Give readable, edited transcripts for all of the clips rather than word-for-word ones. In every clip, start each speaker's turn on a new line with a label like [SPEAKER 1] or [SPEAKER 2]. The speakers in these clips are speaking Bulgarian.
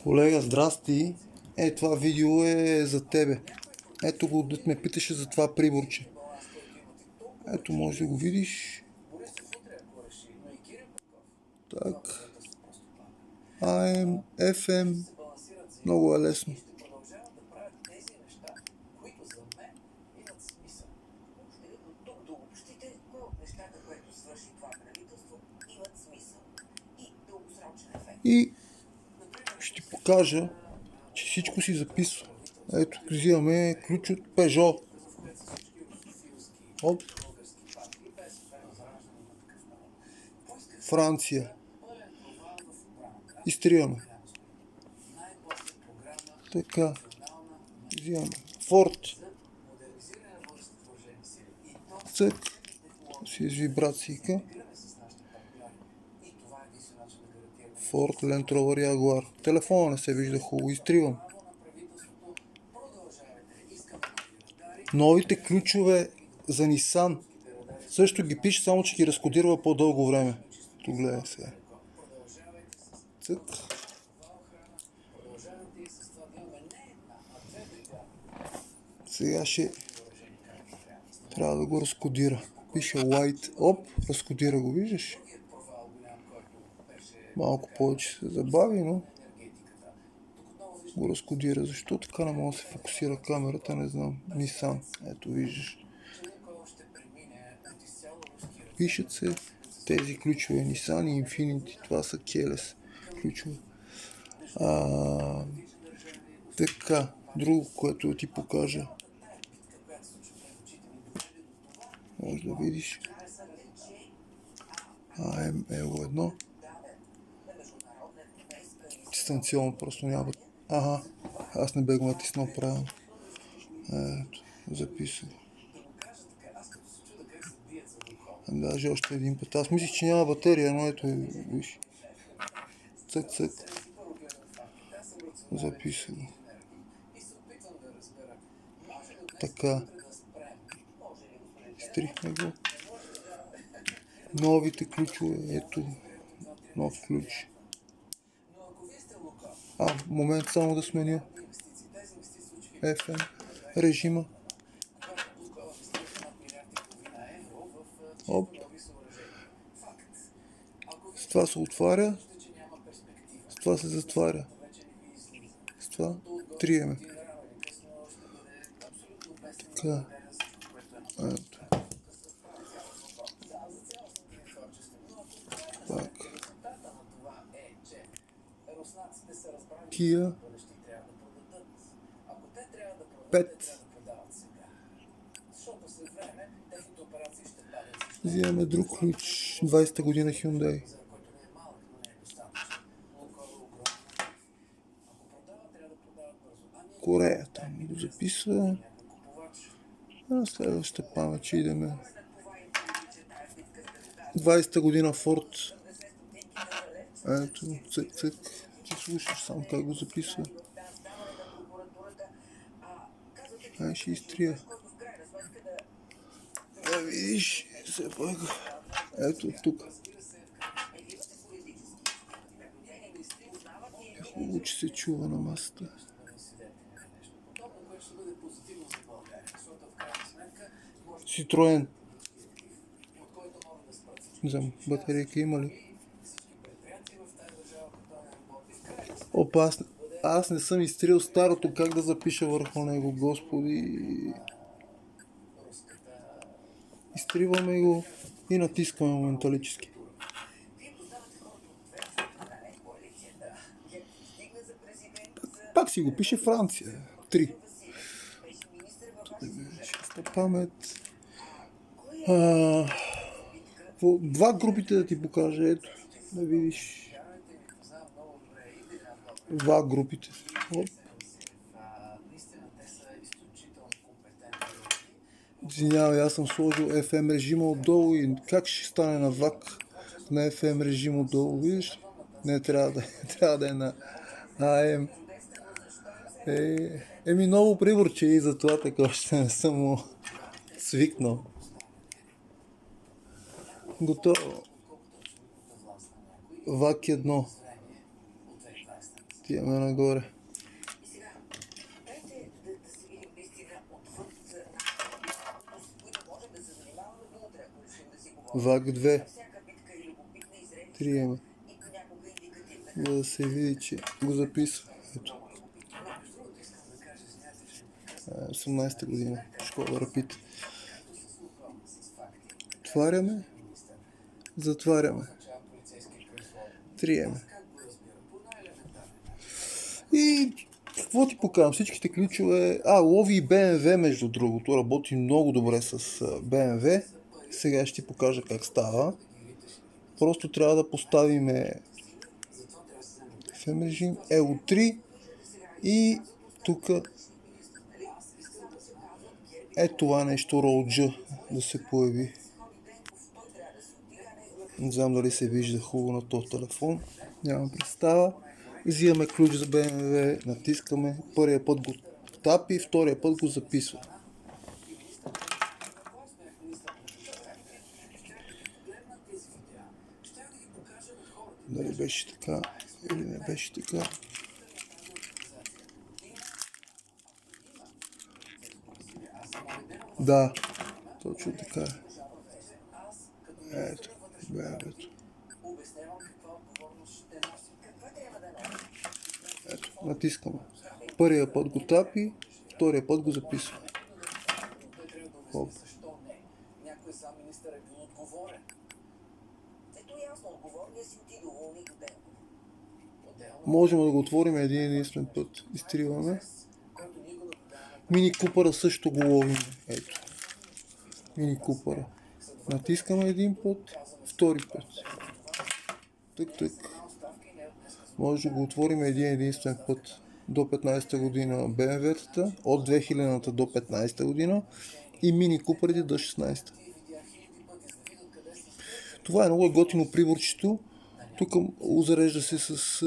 [SPEAKER 1] Колега, здрасти! Това видео е за тебе. Ето го, да ме питаше за това приборче. Ето, може да го видиш. Так. AM, FM. Много е лесно. И ще ти покажа, че всичко си записва. Ето, взимаме ключ от Peugeot. Оп. Франция. Изтриваме. Така. Взимаме Ford. Цък. Си с вибрацийка. Ford, Land Rover, Jaguar. Телефона не се вижда хубаво. Изтривам. Новите ключове за Nissan също ги пише, само че ги разкодирва по-дълго време. Тук гледай сега. Цък. Сега ще трябва да го разкодира. Пише White. Оп, разкодира го, виждаш? Малко повече се забави, но го разкодира. Защо така не мога да се фокусира камерата, не знам. Nissan. Ето, виждаш. Пишат се тези ключове Nissan и Infiniti. Това са Keyless ключове. Така, друго, което ти покажа. Може да видиш. AM-L1. Дистанционно просто няма. Аз не бе го натиснал правилно. Ето, записах. Даже още един път. Аз мислих, че няма батерия, но ето, виж. Цък. Записах го. Така. Изтрихме го. Новите ключове. Ето. Нов ключ. Момент само да сменя FM режима. Оп. С това се отваря. С това се затваря. С това триеме. Така. Ето. Так. Kia 5. Взимаме друг ключ. 20-та година Hyundai. Корея, там го записва. На следващата памет ще идеме. 20-та година Ford. Ето, цък. Ти слушаш сам как го записва. Ще изтрия. Видиш, все пак. Ето тук. Хубаво, че се чува на масата. Citroen. Не знам, батерейка има ли? Опа, аз не съм изтрил старото, как да запиша върху него, господи. Изтриваме го и натискаме моменталически. Пак си го пише Франция. 3. Шеста памет. Два групите да ти покажа, ето, да видиш. Два групите. Оп. Извинявай, аз съм сложил FM режима отдолу и как ще стане на ВАК на FM режим отдолу, видиш? Не, трябва да е на AM. Ново приборче и затова така още не съм му свикнал. Готово. ВАК 1. Отиваме нагоре. ВАК 2. Триема. За да се види, че го записва. Ето. 18-та година. Школа Рапид. Отваряме. Затваряме. Триеме. И какво ти показвам? Всичките ключове... лови и BMW, между другото. Работи много добре с BMW. Сега ще ти покажа как става. Просто трябва да поставим FM режим EO3 и тук това нещо Roll да се появи. Не знам дали се вижда хубаво на този телефон. Нямам представа. Взимаме ключ за BMW, натискаме. Първия път го тапи, втория път го записва. Дали беше така или не беше така. Да, точно така. Ето, BMW-то. Ето, натискаме. Първия път го тапи, втория път го записва. Хоп. Можем да го отворим един единствен път. Изтриваме. Мини Купъра също го ловим. Ето. Мини Купъра. Натискаме един път, втори път. Тък. Може да го отворим един единствен път. До 15-та година BMW-тата, от 2000-та до 15-та година и Мини Купърите до 16-та. Това е много готино приборчето. Тук зарежда се с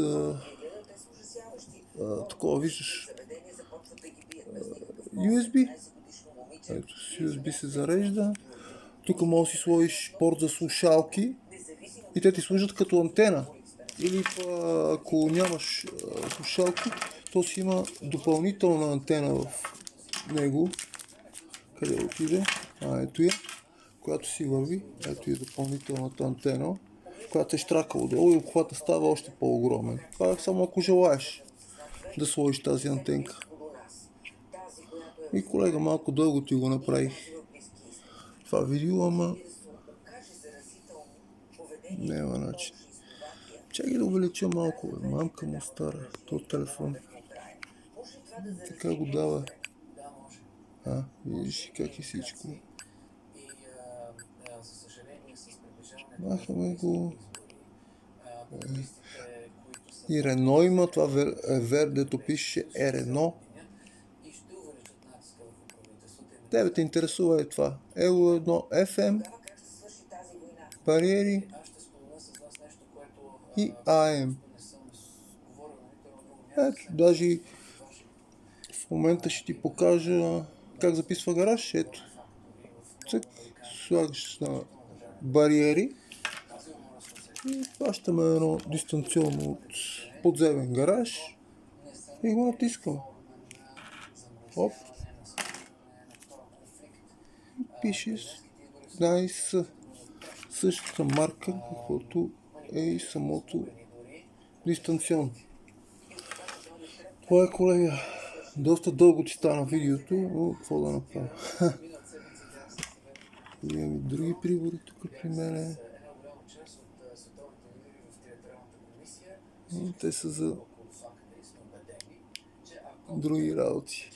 [SPEAKER 1] такова, виждаш, USB. Ето, с USB се зарежда. Тук може да си сложиш порт за слушалки и те ти служат като антена. Или ако нямаш слушалки, то си има допълнителна антена в него. Къде отиде? Ето я, която си върви. Ето е допълнителната антена, която е щрака отдолу и обхвата става още по-огромен. Това е само ако желаеш да сложиш тази антенка. И колега, малко дълго ти го направих това видео, ама няма начин. Чакай да увелича малко, мамка му стара, този телефон. Така го дава. Виждаш как е всичко. Махаме го. И Рено има, това вердето пише Рено. Тебе те интересува и това. EO1 FM, бариери и AM. Ето, даже в момента ще ти покажа как записва гараж. Ето. Цък, слагаш на бариери и плащаме едно дистанционно от подземен гараж и го натискаме. Оп. Пише Nice, същата марка, каквото е и самото дистанционно. Това е, колега. Доста дълго ти стана видеото, но какво да направя? Имам и други прибори тук при мене. Те са за други работи.